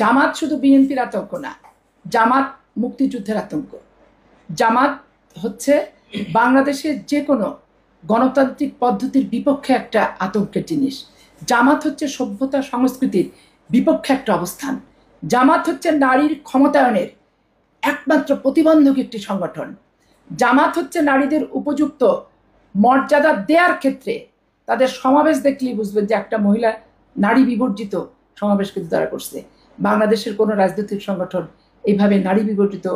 জামাত শুধু বিএনপির আতঙ্ক না, জামাত মুক্তিযুদ্ধের আতঙ্ক। জামাত হচ্ছে বাংলাদেশের যে কোনো গণতান্ত্রিক পদ্ধতির বিপক্ষে একটা আতঙ্কের জিনিস। জামাত হচ্ছে সভ্যতা সংস্কৃতির বিপক্ষে একটা অবস্থান। জামাত হচ্ছে নারীর ক্ষমতায়নের একমাত্র প্রতিবন্ধক একটি সংগঠন। জামাত হচ্ছে নারীদের উপযুক্ত মর্যাদা দেওয়ার ক্ষেত্রে তাদের সমাবেশ দেখলেই বুঝবেন যে একটা মহিলা নারী বিবর্জিত সমাবেশ কিন্তু তারা করছে। বাংলাদেশের কোনো রাজনৈতিক সংগঠন এইভাবে নারী বিবর্জিত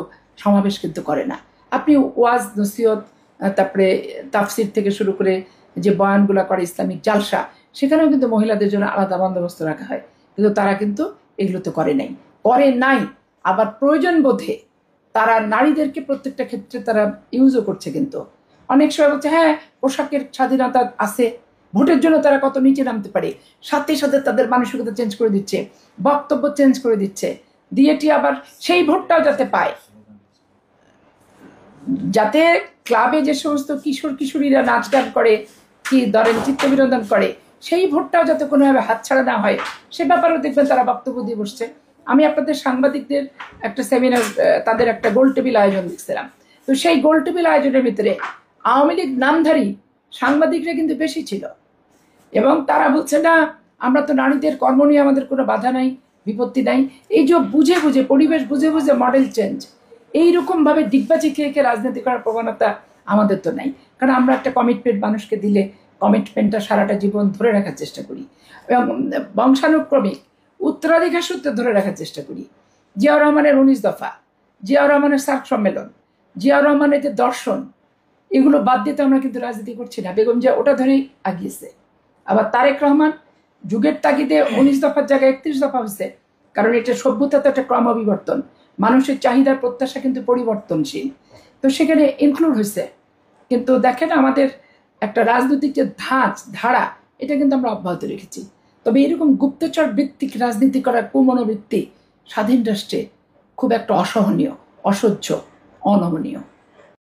সমাবেশ কিন্তু করে না। আপনি ওয়াজ নসিহত, তারপরে তাফসির থেকে শুরু করে যে বয়ানগুলো করে ইসলামিক জালসা, সেখানেও কিন্তু মহিলাদের জন্য আলাদা বন্দোবস্ত রাখা হয়, কিন্তু তারা কিন্তু এগুলো তো করে নাই। আবার প্রয়োজন বোধে তারা নারীদেরকে প্রত্যেকটা ক্ষেত্রে তারা ইউজও করছে। কিন্তু অনেক সময় বলছে হ্যাঁ পোশাকের স্বাধীনতা আছে, ভোটের জন্য তারা কত নিচে নামতে পারে, সাথে সাথে তাদের মানসিকতা চেঞ্জ করে দিচ্ছে, বক্তব্য চেঞ্জ করে দিচ্ছে, দিয়েটি আবার সেই ভোটটাও যাতে পায়, যাতে ক্লাবে যে সমস্ত কিশোর কিশোরীরা নাচ গান করে, কি ধরেন চিত্তবিনোদন করে, সেই ভোটটাও যাতে কোনোভাবে হাতছাড়া না হয়, সে ব্যাপারেও দেখবেন তারা বক্তব্য দিয়ে বসছে। আমি আপনাদের সাংবাদিকদের একটা সেমিনার, তাদের একটা গোল টেবিল আয়োজন দেখছিলাম। তো সেই গোল টেবিল আয়োজনের ভিতরে আওয়ামী লীগ নামধারী সাংবাদিকরা কিন্তু বেশি ছিল, এবং তারা বলছে না আমরা তো নারীদের কর্ম নিয়ে আমাদের কোনো বাধা নাই, বিপত্তি নাই। এই যে বুঝে বুঝে পরিবেশ বুঝে বুঝে মডেল চেঞ্জ, এইরকমভাবে ডিগবাজি খেয়ে খেয়ে রাজনীতি করার প্রবণতা আমাদের তো নাই। কারণ আমরা একটা কমিটমেন্ট মানুষকে দিলে কমিটমেন্টটা সারাটা জীবন ধরে রাখার চেষ্টা করি, এবং বংশানুক্রমিক উত্তরাধিকার সূত্রে ধরে রাখার চেষ্টা করি। জিয়াউর রহমানের 19 দফা, জিয়াউর রহমানের সার্ক সম্মেলন, জিয়াউর রহমানের যে দর্শন, এগুলো বাদ দিতে আমরা কিন্তু রাজনীতি করছি না। বেগম জিয়া ওটা ধরেই আগিয়েছে। আবার তারেক রহমান যুগের তাগিদে 19 দফার জায়গায় 31 দফা হয়েছে, কারণ এটা সভ্যতা তো একটা ক্রমবিবর্তন, মানুষের চাহিদার প্রত্যাশা কিন্তু পরিবর্তনশীল, তো সেখানে ইনক্লুড হয়েছে। কিন্তু দেখেন আমাদের একটা রাজনৈতিক যে ধারা, এটা কিন্তু আমরা অব্যাহত রেখেছি। তবে এরকম গুপ্তচর ভিত্তিক রাজনীতি করার কুমনোবৃত্তি স্বাধীন রাষ্ট্রে খুব একটা অসহনীয়, অসহ্য, অনমনীয়।